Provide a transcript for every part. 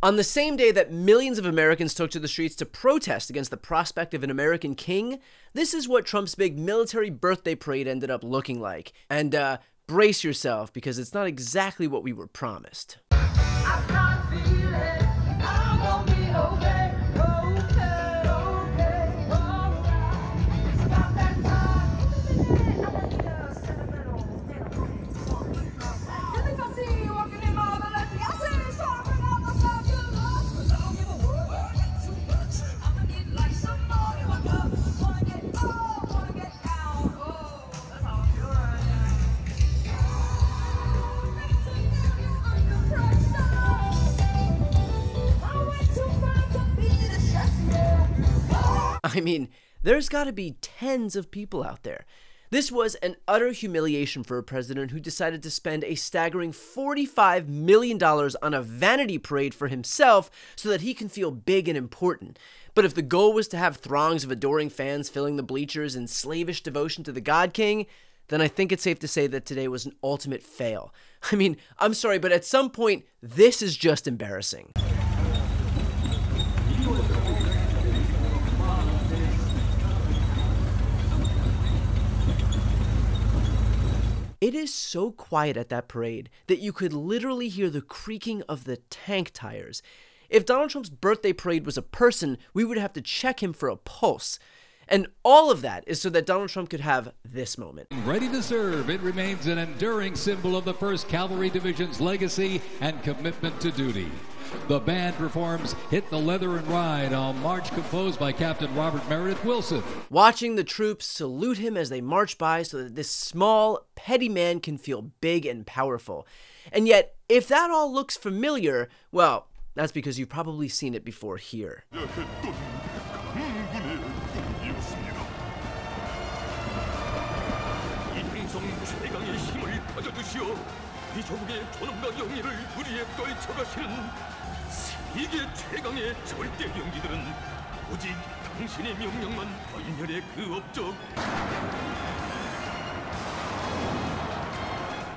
On the same day that millions of Americans took to the streets to protest against the prospect of an American king, this is what Trump's big military birthday parade ended up looking like. And brace yourself, because it's not exactly what we were promised. I can't feel it. I'm gonna be okay. Okay, okay, alright. It's about that time. I like the sentimental. You think I see you walking in my valley? I see you talking out the love you lost. 'Cause I don't give a word. Too much. I'ma need like some more. You wanna get up, wanna get down. Oh, that's how I feel right now. I mean, there's got to be tens of people out there. This was an utter humiliation for a president who decided to spend a staggering $45 million on a vanity parade for himself so that he can feel big and important. But if the goal was to have throngs of adoring fans filling the bleachers in slavish devotion to the God King, then I think it's safe to say that today was an ultimate fail. I mean, I'm sorry, but at some point, this is just embarrassing. It is so quiet at that parade that you could literally hear the creaking of the tank tires. If Donald Trump's birthday parade was a person, we would have to check him for a pulse. And all of that is so that Donald Trump could have this moment. Ready to serve, it remains an enduring symbol of the 1st Cavalry Division's legacy and commitment to duty. The band performs Hit the Leather and Ride, a march composed by Captain Robert Meredith Wilson. Watching the troops salute him as they march by so that this small, petty man can feel big and powerful. And yet, if that all looks familiar, well, that's because you've probably seen it before here. 세계 최강의 절대 병기들은 오직 당신의 명령만 헌혈의 그 업적.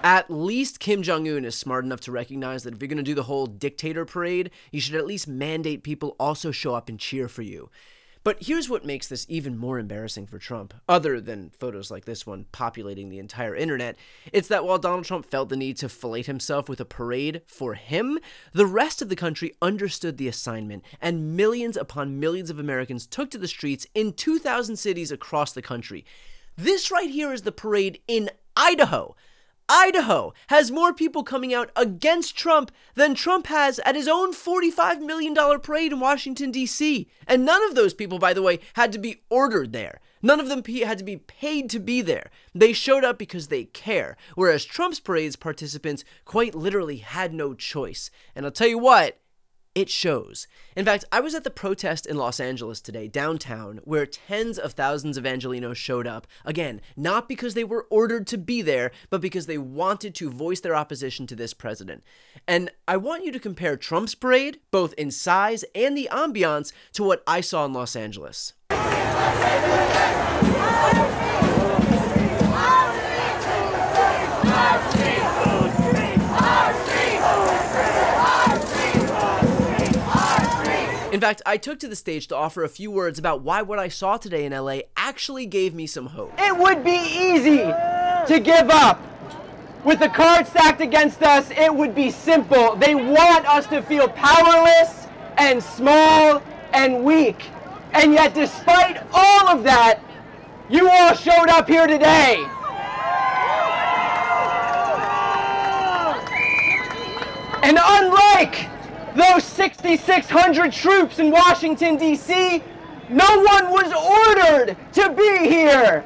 At least Kim Jong-un is smart enough to recognize that if you're going to do the whole dictator parade, you should at least mandate people also show up and cheer for you. But here's what makes this even more embarrassing for Trump, other than photos like this one populating the entire internet. It's that while Donald Trump felt the need to fillet himself with a parade for him, the rest of the country understood the assignment, and millions upon millions of Americans took to the streets in 2,000 cities across the country. This right here is the parade in Idaho. Idaho has more people coming out against Trump than Trump has at his own $45 million parade in Washington, D.C. And none of those people, by the way, had to be ordered there. None of them had to be paid to be there. They showed up because they care, whereas Trump's parade's participants quite literally had no choice. And I'll tell you what, it shows. In fact, I was at the protest in Los Angeles today, downtown, where tens of thousands of Angelenos showed up. Again, not because they were ordered to be there, but because they wanted to voice their opposition to this president. And I want you to compare Trump's parade, both in size and the ambiance, to what I saw in Los Angeles. In fact, I took to the stage to offer a few words about why what I saw today in LA actually gave me some hope. It would be easy to give up. With the cards stacked against us, it would be simple. They want us to feel powerless and small and weak. And yet, despite all of that, you all showed up here today. And unlike those 6,600 troops in Washington, D.C., no one was ordered to be here.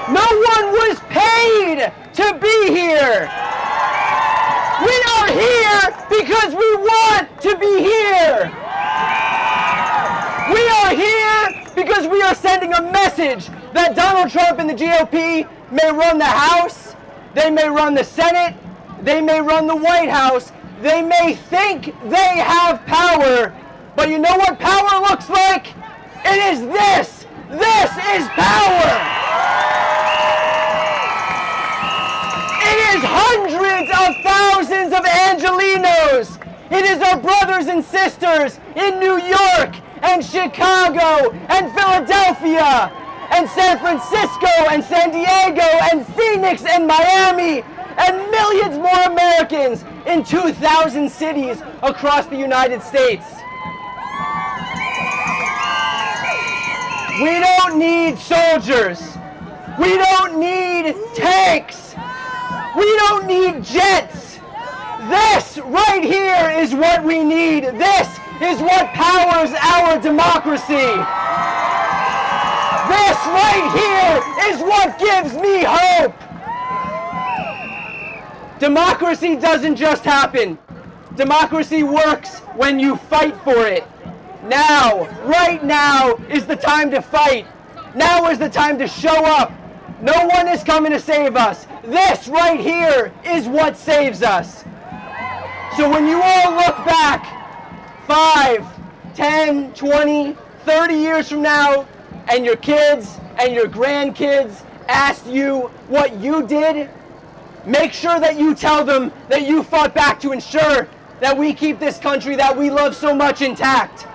No one was paid to be here. We are here because we want to be here. We are here because we are sending a message that Donald Trump and the GOP may run the House, they may run the Senate, they may run the White House, they may think they have power, but you know what power looks like? It is this. This is power. It is hundreds of thousands of Angelinos. It is our brothers and sisters in New York and Chicago and Philadelphia and San Francisco and San Diego and Phoenix and Miami and millions more Americans in 2,000 cities across the United States. We don't need soldiers. We don't need tanks. We don't need jets. This right here is what we need. This is what powers our democracy. This right here is what gives me hope. Democracy doesn't just happen. Democracy works when you fight for it. Now, right now, is the time to fight. Now is the time to show up. No one is coming to save us. This right here is what saves us. So when you all look back 5, 10, 20, 30 years from now, and your kids and your grandkids ask you what you did, make sure that you tell them that you fought back to ensure that we keep this country that we love so much intact.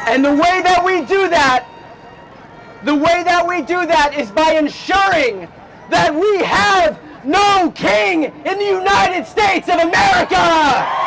And the way that we do that is by ensuring that we have no king in the United States of America!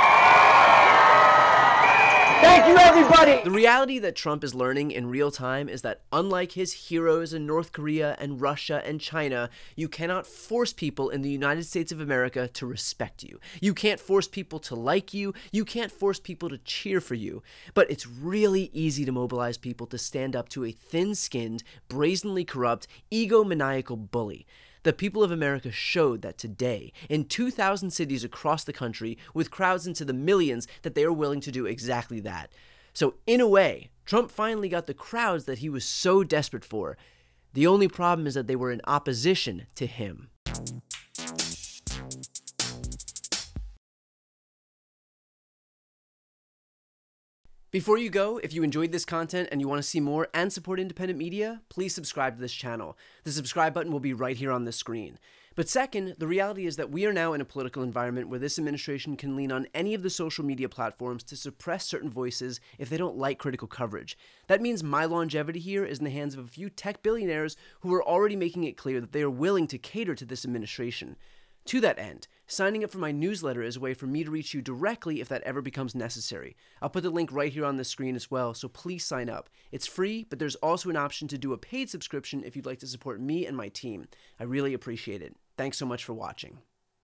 Thank you, everybody! The reality that Trump is learning in real time is that unlike his heroes in North Korea and Russia and China, you cannot force people in the United States of America to respect you. You can't force people to like you. You can't force people to cheer for you. But it's really easy to mobilize people to stand up to a thin-skinned, brazenly corrupt, egomaniacal bully. The people of America showed that today, in 2,000 cities across the country, with crowds into the millions, that they are willing to do exactly that. So, in a way, Trump finally got the crowds that he was so desperate for. The only problem is that they were in opposition to him. Before you go, if you enjoyed this content and you want to see more and support independent media, please subscribe to this channel. The subscribe button will be right here on the screen. But second, the reality is that we are now in a political environment where this administration can lean on any of the social media platforms to suppress certain voices if they don't like critical coverage. That means my longevity here is in the hands of a few tech billionaires who are already making it clear that they are willing to cater to this administration. To that end, signing up for my newsletter is a way for me to reach you directly if that ever becomes necessary. I'll put the link right here on the screen as well, so please sign up. It's free, but there's also an option to do a paid subscription if you'd like to support me and my team. I really appreciate it. Thanks so much for watching.